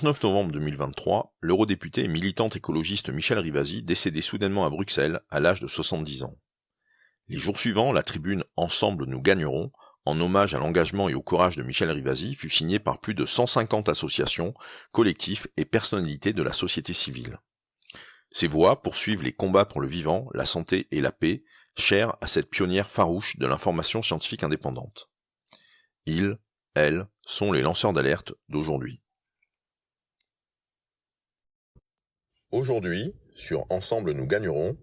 29 novembre 2023, l'eurodéputé et militante écologiste Michèle Rivasi décédait soudainement à Bruxelles à l'âge de 70 ans. Les jours suivants, la tribune « Ensemble nous gagnerons », en hommage à l'engagement et au courage de Michèle Rivasi, fut signée par plus de 150 associations, collectifs et personnalités de la société civile. Ces voix poursuivent les combats pour le vivant, la santé et la paix, chers à cette pionnière farouche de l'information scientifique indépendante. Ils, elles, sont les lanceurs d'alerte d'aujourd'hui. Aujourd'hui, sur Ensemble nous gagnerons,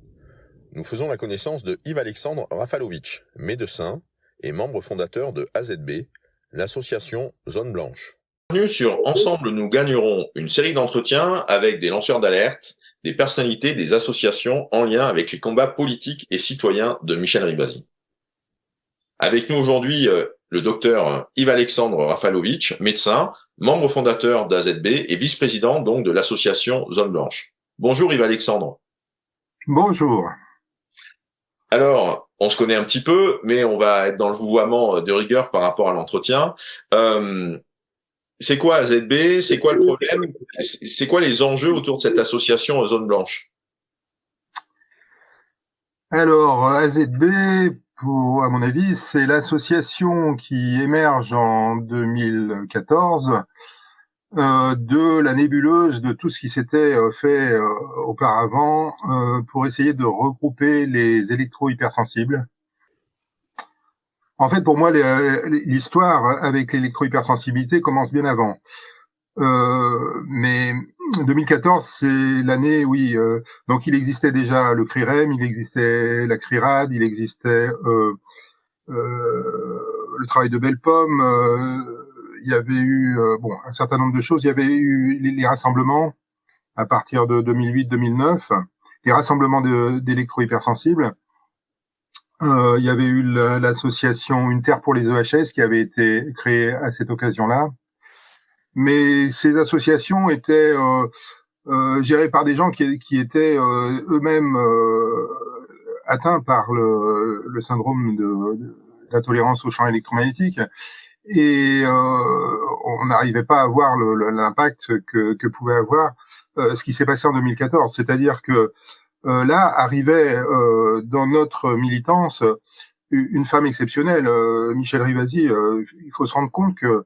nous faisons la connaissance de Yves-Alexandre Rafalovic, médecin et membre fondateur de AZB, l'association Zone Blanche. Bienvenue sur Ensemble nous gagnerons, une série d'entretiens avec des lanceurs d'alerte, des personnalités, des associations en lien avec les combats politiques et citoyens de Michèle Rivasi. Avec nous aujourd'hui, le docteur Yves-Alexandre Rafalovic, médecin, membre fondateur d'AZB et vice-président donc de l'association Zone Blanche. Bonjour Yves-Alexandre. Bonjour. Alors, on se connaît un petit peu, mais on va être dans le vouvoiement de rigueur par rapport à l'entretien. C'est quoi AZB? C'est quoi le problème? C'est quoi les enjeux autour de cette association Zone Blanche? Alors, AZB, à mon avis, c'est l'association qui émerge en 2014 de la nébuleuse de tout ce qui s'était fait auparavant pour essayer de regrouper les électro-hypersensibles. En fait, pour moi, l'histoire avec l'électro-hypersensibilité commence bien avant. Mais 2014, c'est l'année, oui. Donc, il existait déjà le CRIREM, il existait la CRIRAD, il existait le travail de Bellepomme. Il y avait eu un certain nombre de choses. Il y avait eu les rassemblements à partir de 2008-2009, les rassemblements d'électro-hypersensibles. Il y avait eu l'association Une Terre pour les EHS qui avait été créée à cette occasion-là. Mais ces associations étaient gérées par des gens qui étaient eux-mêmes atteints par le syndrome d'intolérance au champ électromagnétique. Et on n'arrivait pas à voir l'impact que pouvait avoir ce qui s'est passé en 2014. C'est-à-dire que là arrivait dans notre militance une femme exceptionnelle, Michèle Rivasi. Il faut se rendre compte que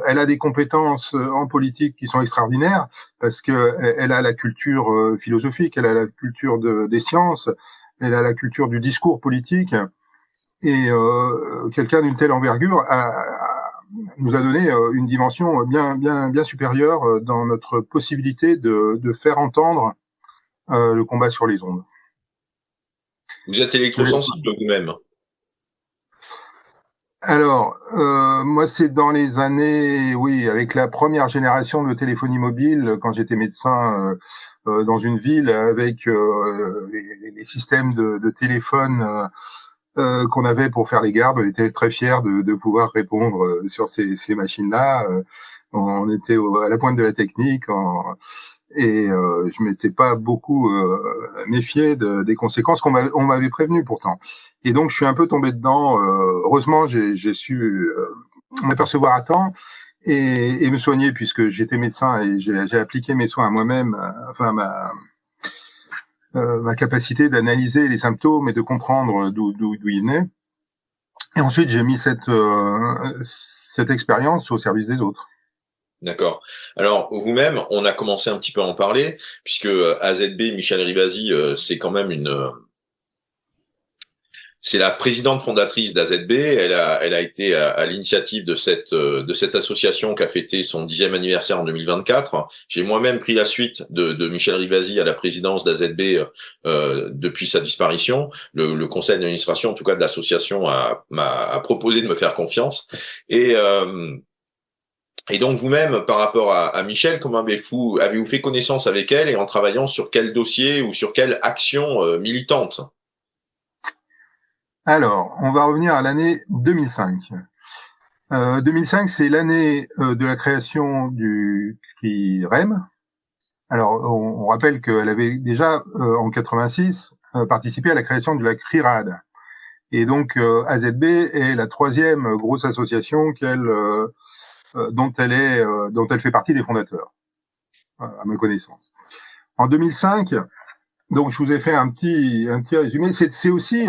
elle a des compétences en politique qui sont extraordinaires parce que elle a la culture philosophique, elle a la culture des sciences, elle a la culture du discours politique. Et quelqu'un d'une telle envergure nous a donné une dimension bien supérieure dans notre possibilité de faire entendre le combat sur les ondes. Vous êtes électrosensible vous-même? Alors, moi, c'est dans les années, oui, avec la première génération de téléphonie mobile, quand j'étais médecin dans une ville, avec les systèmes de téléphone qu'on avait pour faire les gardes. On était très fiers de pouvoir répondre sur ces machines-là. On était à la pointe de la technique et je m'étais pas beaucoup méfié des conséquences on m'avait prévenu pourtant. Et donc je suis un peu tombé dedans. Heureusement, j'ai su m'apercevoir à temps et me soigner puisque j'étais médecin et j'ai appliqué mes soins à moi-même. Ma capacité d'analyser les symptômes et de comprendre d'où il venait. Et ensuite, j'ai mis cette expérience au service des autres. D'accord. Alors vous-même, on a commencé un petit peu à en parler, puisque AZB, Michèle Rivasi, c'est quand même c'est la présidente fondatrice d'AZB. Elle a été à l'initiative de cette association qui a fêté son 10e anniversaire en 2024. J'ai moi-même pris la suite de Michèle Rivasi à la présidence d'AZB depuis sa disparition. Le conseil d'administration, en tout cas de l'association, m'a proposé de me faire confiance. Et donc vous-même, par rapport à Michèle, comment avez-vous fait connaissance avec elle et en travaillant sur quel dossier ou sur quelle action militante? Alors, on va revenir à l'année 2005. 2005, c'est l'année de la création du CRIREM. Alors, on rappelle qu'elle avait déjà, en 86, participé à la création de la CRIRAD. Et donc, AZB est la troisième grosse association dont elle fait partie des fondateurs. à ma connaissance. En 2005, donc je vous ai fait un petit résumé. C'est aussi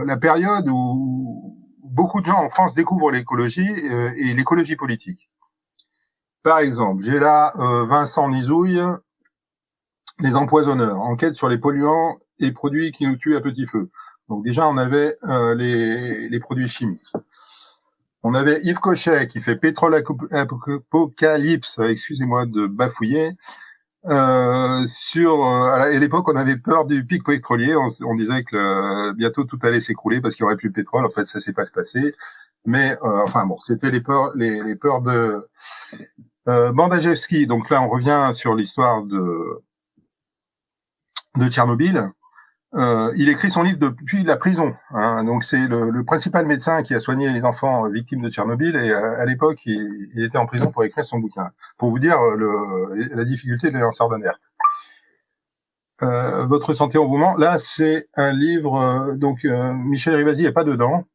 la période où beaucoup de gens en France découvrent l'écologie et l'écologie politique. Par exemple, j'ai là Vincent Nizouille, Les empoisonneurs, enquête sur les polluants et produits qui nous tuent à petit feu. Donc déjà, on avait les produits chimiques. On avait Yves Cochet qui fait Pétrole Apocalypse, excusez-moi de bafouiller. À l'époque, on avait peur du pic pétrolier. On disait que bientôt tout allait s'écrouler parce qu'il y aurait plus de pétrole. En fait, ça s'est pas passé. Mais enfin bon, c'était les peurs de Bandajewski. Donc là, on revient sur l'histoire de Tchernobyl. Il écrit son livre depuis la prison. Hein. Donc c'est le principal médecin qui a soigné les enfants victimes de Tchernobyl. Et à l'époque, il était en prison pour écrire son bouquin. Pour vous dire la difficulté des lanceurs d'alerte. Votre santé en mouvement. Là, c'est un livre. Michel Rivasi n'est pas dedans,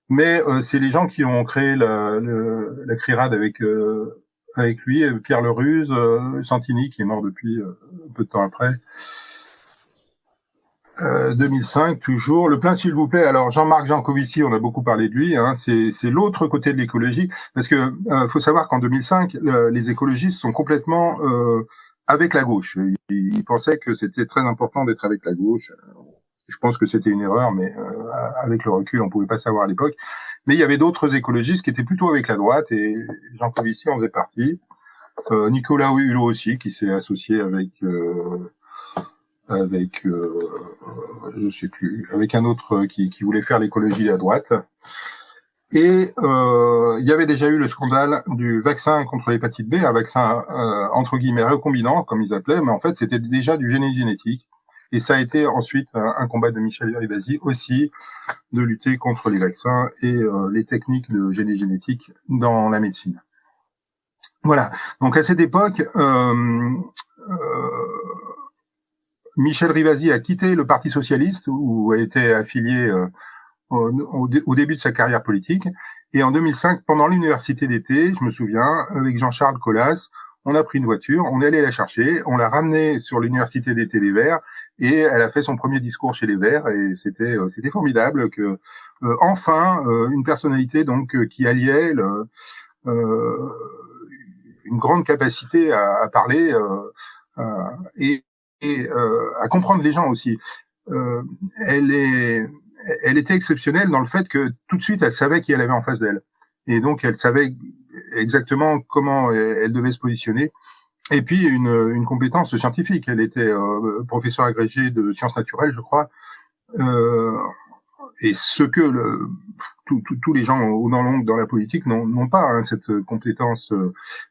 mais c'est les gens qui ont créé la CRIRAD avec lui, Pierre Leruse, Santini qui est mort depuis un peu de temps après. 2005 toujours. Le plein s'il vous plaît. Alors Jean-Marc Jancovici, on a beaucoup parlé de lui. Hein, c'est l'autre côté de l'écologie, parce que faut savoir qu'en 2005, les écologistes sont complètement avec la gauche. Ils pensaient que c'était très important d'être avec la gauche. Je pense que c'était une erreur, mais avec le recul, on pouvait pas savoir à l'époque. Mais il y avait d'autres écologistes qui étaient plutôt avec la droite, et Jancovici en faisait partie. Nicolas Hulot aussi, qui s'est associé avec je sais plus, avec un autre qui voulait faire l'écologie à droite. Et il y avait déjà eu le scandale du vaccin contre l'hépatite B, un vaccin entre guillemets recombinant, comme ils appelaient, mais en fait c'était déjà du génie génétique. Et ça a été ensuite un combat de Michel Rivasi aussi, de lutter contre les vaccins et les techniques de génie génétique dans la médecine. Voilà. Donc à cette époque, Michel Rivasi a quitté le Parti socialiste où elle était affiliée au début de sa carrière politique. Et en 2005, pendant l'université d'été, je me souviens, avec Jean-Charles Collas, on a pris une voiture, on est allé la chercher, on l'a ramenée sur l'université d'été des Verts et elle a fait son premier discours chez les Verts et c'était formidable que enfin une personnalité donc qui alliait une grande capacité à parler et à comprendre les gens aussi. Elle était exceptionnelle dans le fait que tout de suite elle savait qui elle avait en face d'elle et donc elle savait exactement comment elle devait se positionner. Et puis une compétence scientifique. Elle était professeure agrégée de sciences naturelles, je crois. Et ce que tous les gens au dans l'ombre dans la politique n'ont pas, hein, cette compétence,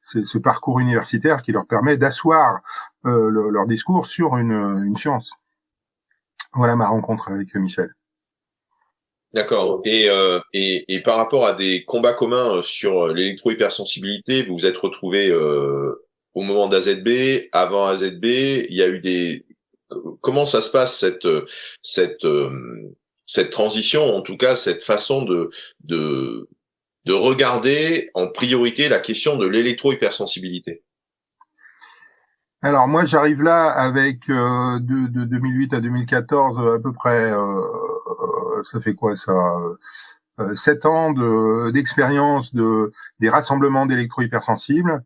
ce parcours universitaire qui leur permet d'asseoir leur discours sur une science. Voilà ma rencontre avec Michel. D'accord. Et par rapport à des combats communs sur l'électro-hypersensibilité, vous vous êtes retrouvés au moment d'AZB, avant AZB, il y a eu comment ça se passe cette transition, en tout cas cette façon de regarder en priorité la question de l'électro-hypersensibilité? Alors moi j'arrive là avec de 2008 à 2014 à peu près, ça fait quoi ça, 7 ans d'expérience des rassemblements d'électro-hypersensibles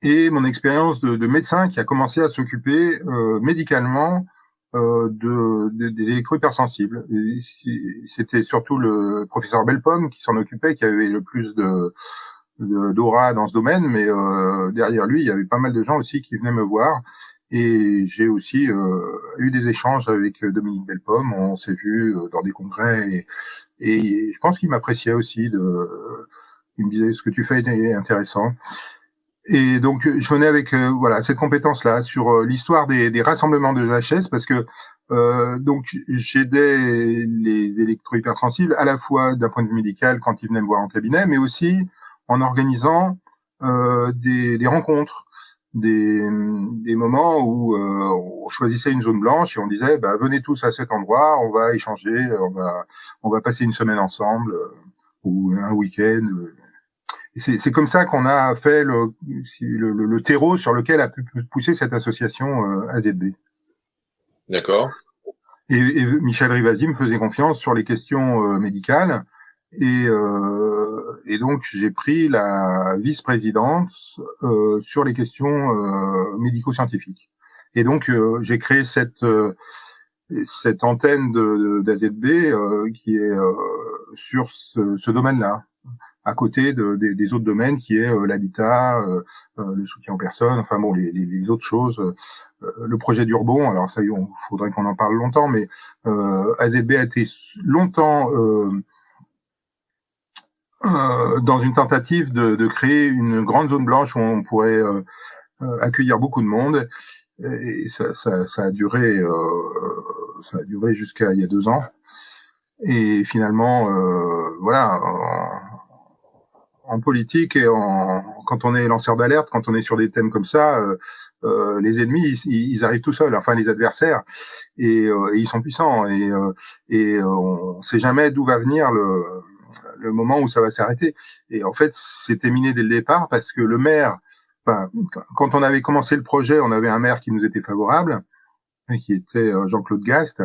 et mon expérience de médecin qui a commencé à s'occuper médicalement des électro-hypersensibles. C'était surtout le professeur Belpomme qui s'en occupait, qui avait le plus d'aura dans ce domaine, mais derrière lui, il y avait pas mal de gens aussi qui venaient me voir. Et j'ai aussi eu des échanges avec Dominique Belpomme. On s'est vu dans des congrès et je pense qu'il m'appréciait aussi. Il me disait ce que tu fais est intéressant. Et donc je venais avec voilà cette compétence-là sur l'histoire des rassemblements de l'HS parce que donc j'aidais les électro-hypersensibles à la fois d'un point de vue médical quand ils venaient me voir en cabinet, mais aussi en organisant des rencontres, des moments où on choisissait une zone blanche et on disait bah, venez tous à cet endroit, on va échanger, on va passer une semaine ensemble ou un week-end. c'est comme ça qu'on a fait le terreau sur lequel a pu pousser cette association AZB. D'accord. Et Michel Rivasi me faisait confiance sur les questions médicales. Et donc, j'ai pris la vice-présidence sur les questions médico-scientifiques. Et donc, j'ai créé cette antenne d'AZB qui est sur ce domaine-là, à côté des autres domaines qui est l'habitat, le soutien aux personnes, enfin bon, les autres choses, le projet d'Urbon. Alors ça, il faudrait qu'on en parle longtemps, mais AZB a été longtemps dans une tentative de créer une grande zone blanche où on pourrait accueillir beaucoup de monde. Et ça a duré jusqu'à il y a 2 ans. Et finalement, voilà, en politique et quand on est lanceur d'alerte, quand on est sur des thèmes comme ça, les ennemis, ils arrivent tout seuls, enfin les adversaires, et ils sont puissants. Et on ne sait jamais d'où va venir le moment où ça va s'arrêter. Et en fait, c'était miné dès le départ parce que le maire, enfin, quand on avait commencé le projet, on avait un maire qui nous était favorable, qui était Jean-Claude Gast.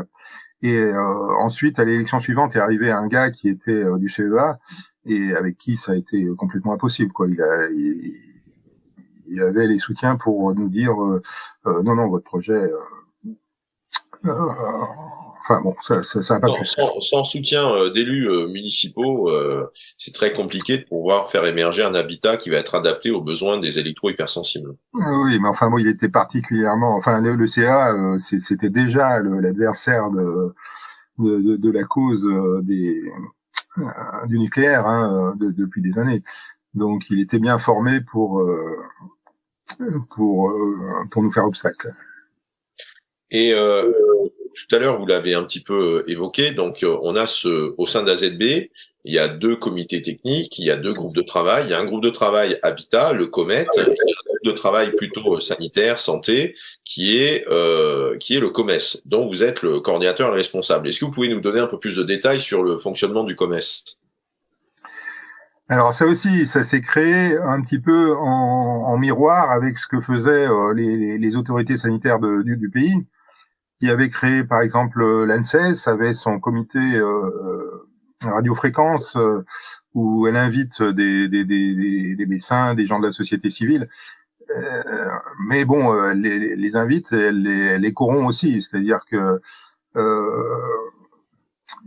Et ensuite, à l'élection suivante, est arrivé un gars qui était du CEA et avec qui ça a été complètement impossible, quoi. Il avait les soutiens pour nous dire non, votre projet. Enfin bon, ça a pas pu se faire. Sans soutien d'élus municipaux, c'est très compliqué de pouvoir faire émerger un habitat qui va être adapté aux besoins des électro-hypersensibles. Oui, mais enfin bon, il était particulièrement. Enfin, le CA, c'était déjà l'adversaire de la cause du nucléaire depuis des années. Donc, il était bien formé pour nous faire obstacle. Et tout à l'heure, vous l'avez un petit peu évoqué. Donc, on a au sein d'AZB, il y a 2 comités techniques, il y a 2 groupes de travail. Il y a un groupe de travail habitat, le COMET, et un groupe de travail plutôt sanitaire, santé, qui est le COMES, dont vous êtes le coordinateur et le responsable. Est-ce que vous pouvez nous donner un peu plus de détails sur le fonctionnement du COMES? Alors ça aussi, ça s'est créé un petit peu en miroir avec ce que faisaient les autorités sanitaires du pays, qui avaient créé, par exemple, l'ANSES avait son comité radiofréquence où elle invite des médecins, des gens de la société civile. Mais bon, les invite, elle les corrompt aussi, c'est-à-dire que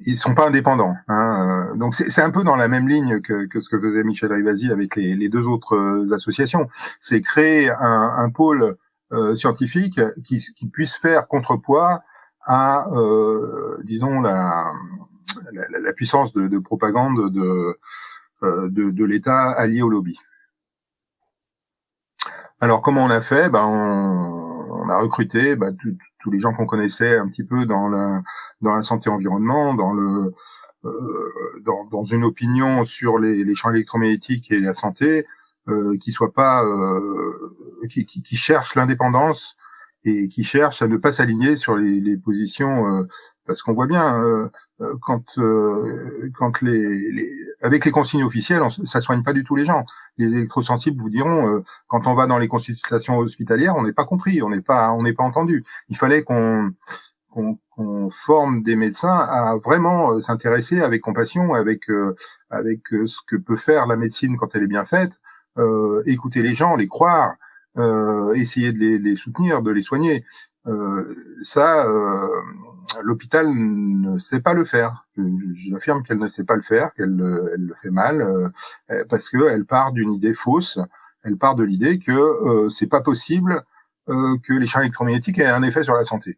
ils sont pas indépendants. Donc c'est un peu dans la même ligne que ce que faisait Michel Rivasi avec les 2 autres associations. C'est créer un pôle scientifique qui puisse faire contrepoids à, disons, la puissance de propagande de l'État allié au lobby. Alors comment on a fait? On a recruté tous les gens qu'on connaissait un petit peu dans la santé environnement, dans une opinion sur les champs électromagnétiques et la santé, qui soit pas qui cherche l'indépendance et qui cherche à ne pas s'aligner sur les positions parce qu'on voit bien quand avec les consignes officielles, ça soigne pas du tout les gens. Les électrosensibles vous diront quand on va dans les consultations hospitalières, on n'est pas compris, on n'est pas entendu. Il fallait qu'on forme des médecins à vraiment s'intéresser avec compassion, avec ce que peut faire la médecine quand elle est bien faite, écouter les gens, les croire, essayer de les soutenir, de les soigner. L'hôpital ne sait pas le faire. J'affirme qu'elle ne sait pas le faire, qu'elle le fait mal, parce que elle part d'une idée fausse. Elle part de l'idée que c'est pas possible que les champs électromagnétiques aient un effet sur la santé.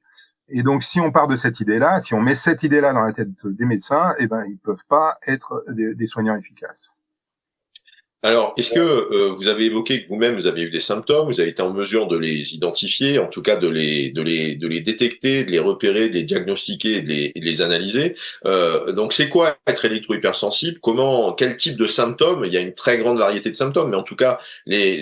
Et donc, si on part de cette idée-là, si on met cette idée-là dans la tête des médecins, ils peuvent pas être des soignants efficaces. Alors, est-ce que vous avez évoqué que vous-même vous avez eu des symptômes, vous avez été en mesure de les identifier, en tout cas de les détecter, de les repérer, de les diagnostiquer, de les analyser. Donc, c'est quoi être électro-hypersensible? Quel type de symptômes? Il y a une très grande variété de symptômes, mais en tout cas,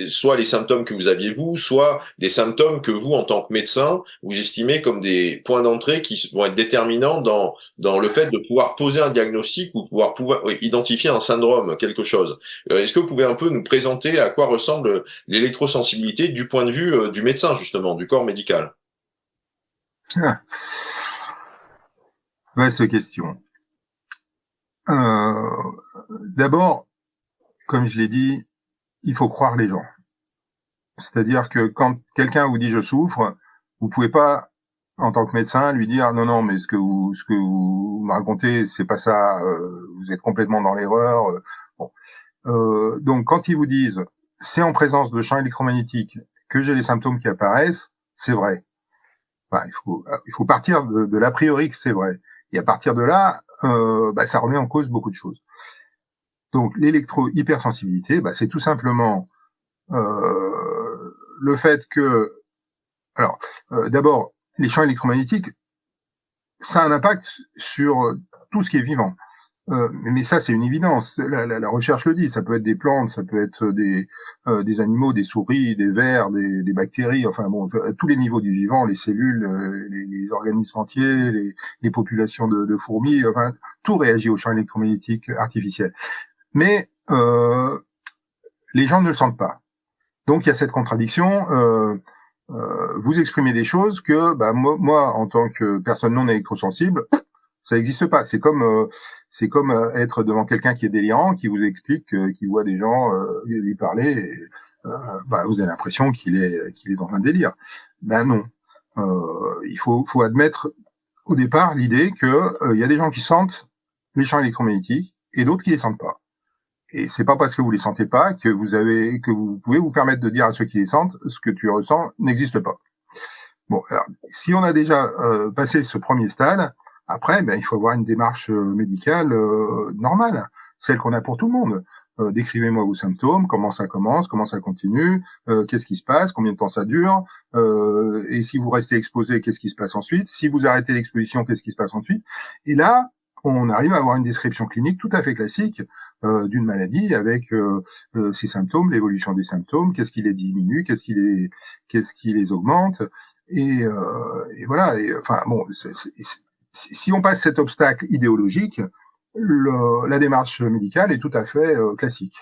soit les symptômes que vous aviez vous, soit des symptômes que vous, en tant que médecin, vous estimez comme des points d'entrée qui vont être déterminants dans le fait de pouvoir poser un diagnostic ou pouvoir identifier un syndrome, quelque chose. Est-ce que vous pouvez un peu nous présenter à quoi ressemble l'électrosensibilité du point de vue du médecin, justement, du corps médical? Ah. Vaste question. D'abord, comme je l'ai dit, il faut croire les gens. C'est-à-dire que quand quelqu'un vous dit je souffre, vous pouvez pas, en tant que médecin, lui dire non, non, mais ce que vous me racontez, c'est pas ça, vous êtes complètement dans l'erreur. Bon. Donc quand ils vous disent c'est en présence de champs électromagnétiques que j'ai les symptômes qui apparaissent, c'est vrai. Enfin, il faut partir de l'a priori que c'est vrai. Et à partir de là, ça remet en cause beaucoup de choses. Donc l'électro-hypersensibilité, c'est tout simplement le fait que, alors, d'abord, les champs électromagnétiques, ça a un impact sur tout ce qui est vivant. Mais ça, c'est une évidence. La recherche le dit. Ça peut être des plantes, ça peut être des animaux, des souris, des vers, des bactéries. Enfin bon, à tous les niveaux du vivant, les cellules, les organismes entiers, les populations de fourmis. Enfin, tout réagit aux champs électromagnétiques artificiels. Mais les gens ne le sentent pas. Donc il y a cette contradiction. Vous exprimez des choses que moi, en tant que personne non électrosensible, ça n'existe pas. C'est comme être devant quelqu'un qui est délirant, qui vous explique, qui voit des gens lui parler. Et, vous avez l'impression qu'il est dans un délire. Ben non. Il faut admettre au départ l'idée que y a des gens qui sentent les champs électromagnétiques et d'autres qui les sentent pas. Et c'est pas parce que vous les sentez pas que vous pouvez vous permettre de dire à ceux qui les sentent ce que tu ressens n'existe pas. Bon, alors, si on a déjà passé ce premier stade, après, il faut avoir une démarche médicale normale, celle qu'on a pour tout le monde. Décrivez-moi vos symptômes, comment ça commence, comment ça continue, qu'est-ce qui se passe, combien de temps ça dure, et si vous restez exposé, qu'est-ce qui se passe ensuite, si vous arrêtez l'exposition, qu'est-ce qui se passe ensuite. Et là, on arrive à avoir une description clinique tout à fait classique d'une maladie avec ses symptômes, l'évolution des symptômes, qu'est-ce qui les diminue, qu'est-ce qui les augmente, et voilà. Et, enfin bon, si on passe cet obstacle idéologique, la démarche médicale est tout à fait classique.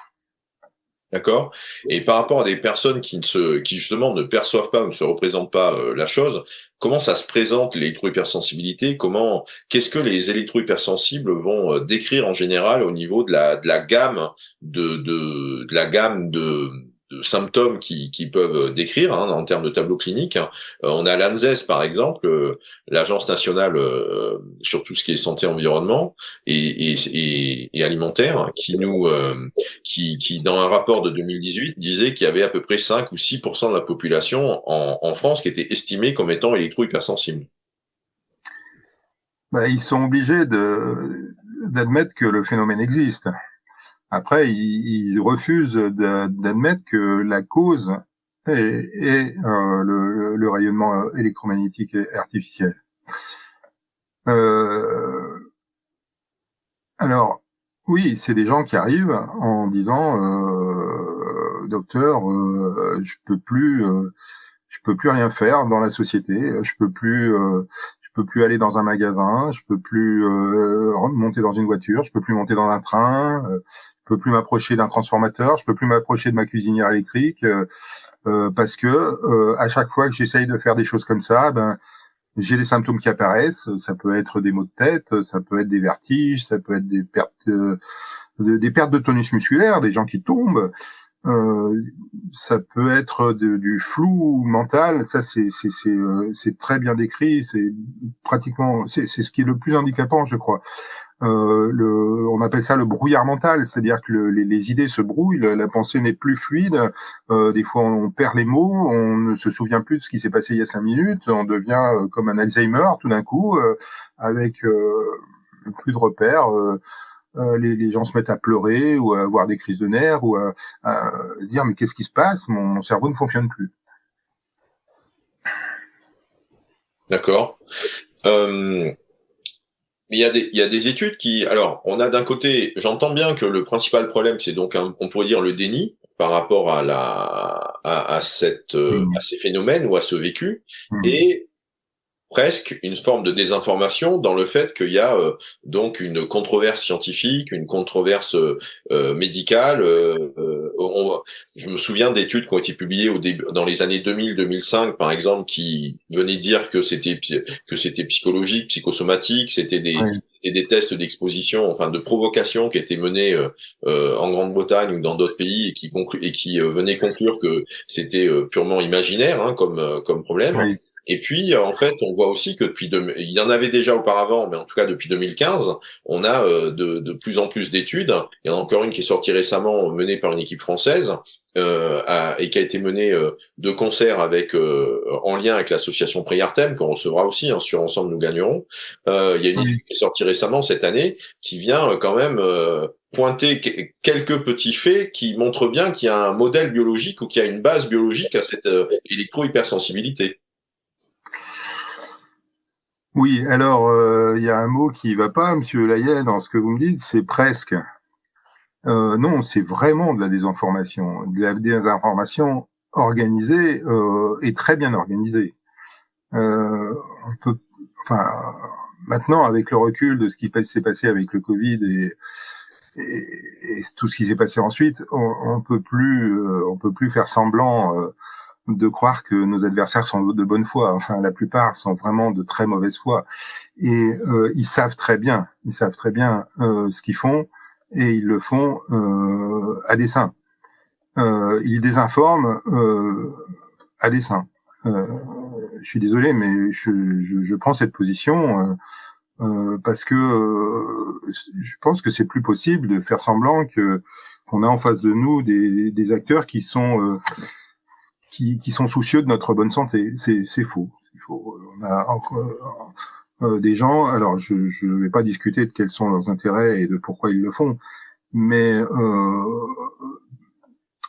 D'accord. Et par rapport à des personnes qui justement ne perçoivent pas ou ne se représentent pas la chose, comment ça se présente l'électro-hypersensibilité? Qu'est-ce que les électro-hypersensibles vont décrire en général au niveau de la gamme de la gamme de symptômes qui peuvent décrire en termes de tableau clinique. On a l'ANSES par exemple, l'Agence nationale sur tout ce qui est santé environnement et alimentaire, qui dans un rapport de 2018 disait qu'il y avait à peu près 5 ou 6% de la population en France qui était estimée comme étant électro-hypersensible. Ils sont obligés d'admettre que le phénomène existe. Après, ils refusent d'admettre que la cause est le rayonnement électromagnétique artificiel. Alors, oui, c'est des gens qui arrivent en disant docteur, je peux plus rien faire dans la société, je peux plus aller dans un magasin, je peux plus monter dans une voiture, je peux plus monter dans un train, je peux plus m'approcher d'un transformateur, je peux plus m'approcher de ma cuisinière électrique parce que à chaque fois que j'essaye de faire des choses comme ça, j'ai des symptômes qui apparaissent. Ça peut être des maux de tête, ça peut être des vertiges, ça peut être des pertes de tonus musculaire, des gens qui tombent. Ça peut être du flou mental. Ça, c'est très bien décrit. C'est pratiquement, c'est ce qui est le plus handicapant, je crois. On appelle ça le brouillard mental, c'est-à-dire que les idées se brouillent, la pensée n'est plus fluide. Des fois, on perd les mots, on ne se souvient plus de ce qui s'est passé il y a 5 minutes. On devient comme un Alzheimer tout d'un coup, avec plus de repères. Les gens se mettent à pleurer ou à avoir des crises de nerfs ou à dire mais qu'est-ce qui se passe, mon cerveau ne fonctionne plus. D'accord. Il y a des études alors, on a d'un côté, j'entends bien que le principal problème, c'est donc on pourrait dire le déni par rapport à ces phénomènes ou à ce vécu, et presque une forme de désinformation dans le fait qu'il y a donc une controverse scientifique, une controverse médicale je me souviens d'études qui ont été publiées au début, dans les années 2000-2005, par exemple, qui venaient dire que c'était psychologique, psychosomatique, c'était des tests d'exposition, enfin de provocation qui étaient menés en Grande-Bretagne ou dans d'autres pays et qui venaient conclure que c'était purement imaginaire, hein, comme problème. Oui. Et puis, en fait, on voit aussi que il y en avait déjà auparavant, mais en tout cas depuis 2015, on a de plus en plus d'études. Il y en a encore une qui est sortie récemment, menée par une équipe française, et qui a été menée de concert en lien avec l'association Priartem, qu'on recevra aussi, hein, sur Ensemble nous gagnerons. Il y a une étude qui est sortie récemment cette année, qui vient quand même pointer quelques petits faits qui montrent bien qu'il y a un modèle biologique ou qu'il y a une base biologique à cette électro-hypersensibilité. Oui, alors il y a un mot qui va pas, Monsieur Layet, dans ce que vous me dites, c'est presque. Non, c'est vraiment de la désinformation, organisée et très bien organisée. On peut, enfin, maintenant avec le recul de ce qui s'est passé avec le Covid et tout ce qui s'est passé ensuite, on peut plus faire semblant de croire que nos adversaires sont de bonne foi. Enfin, la plupart sont vraiment de très mauvaise foi. Et ils savent très bien ce qu'ils font, et ils le font à dessein. Ils désinforment à dessein. Je suis désolé, mais je prends cette position parce que je pense que c'est plus possible de faire semblant qu'on a en face de nous des acteurs qui sont soucieux de notre bonne santé. C'est faux. On a encore des gens. Alors, je vais pas discuter de quels sont leurs intérêts et de pourquoi ils le font, mais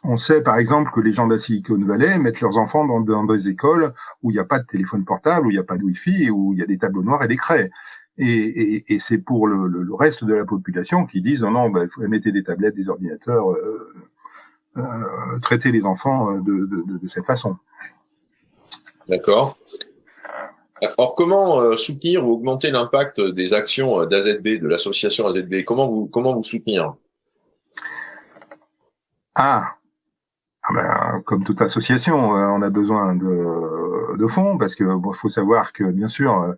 on sait par exemple que les gens de la Silicon Valley mettent leurs enfants dans des écoles où il n'y a pas de téléphone portable, où il n'y a pas de Wi-Fi, où il y a des tableaux noirs et des craies. Et c'est pour le reste de la population qui disent non, il faut mettez des tablettes, des ordinateurs. Traiter les enfants de cette façon. D'accord. Alors, comment soutenir ou augmenter l'impact des actions d'AZB, de l'association AZB? Comment vous soutenir? Comme toute association, on a besoin de fonds parce que faut savoir que bien sûr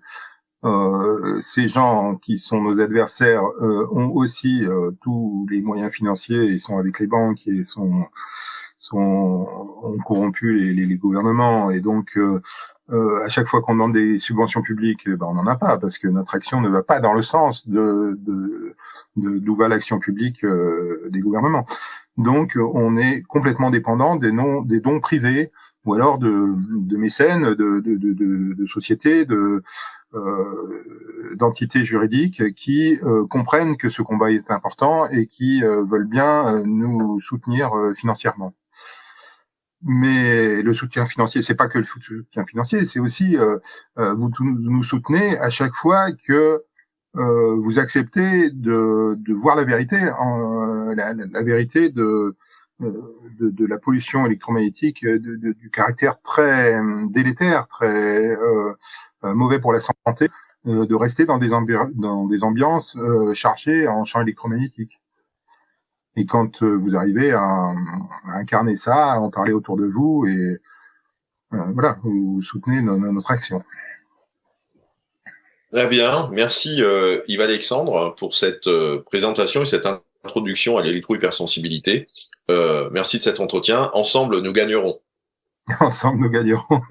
ces gens qui sont nos adversaires ont aussi tous les moyens financiers et sont avec les banques et ont corrompu les gouvernements, et donc à chaque fois qu'on demande des subventions publiques, on n'en a pas parce que notre action ne va pas dans le sens d'où va l'action publique des gouvernements. Donc on est complètement dépendant des dons privés ou alors de mécènes, de sociétés, d'entités juridiques qui comprennent que ce combat est important et qui veulent bien nous soutenir financièrement. Mais le soutien financier, c'est pas que le soutien financier, c'est aussi vous nous soutenez à chaque fois que vous acceptez de voir la vérité, la vérité de la pollution électromagnétique, du caractère très délétère, très mauvais pour la santé, de rester dans des ambiances chargées en champs électromagnétiques. Et quand vous arrivez à incarner ça, à en parler autour de vous, et voilà, vous soutenez notre action. Très bien, merci Yves Alexandre pour cette présentation et cette introduction à l'électro-hypersensibilité. Merci de cet entretien. Ensemble, nous gagnerons. Ensemble, nous gagnerons.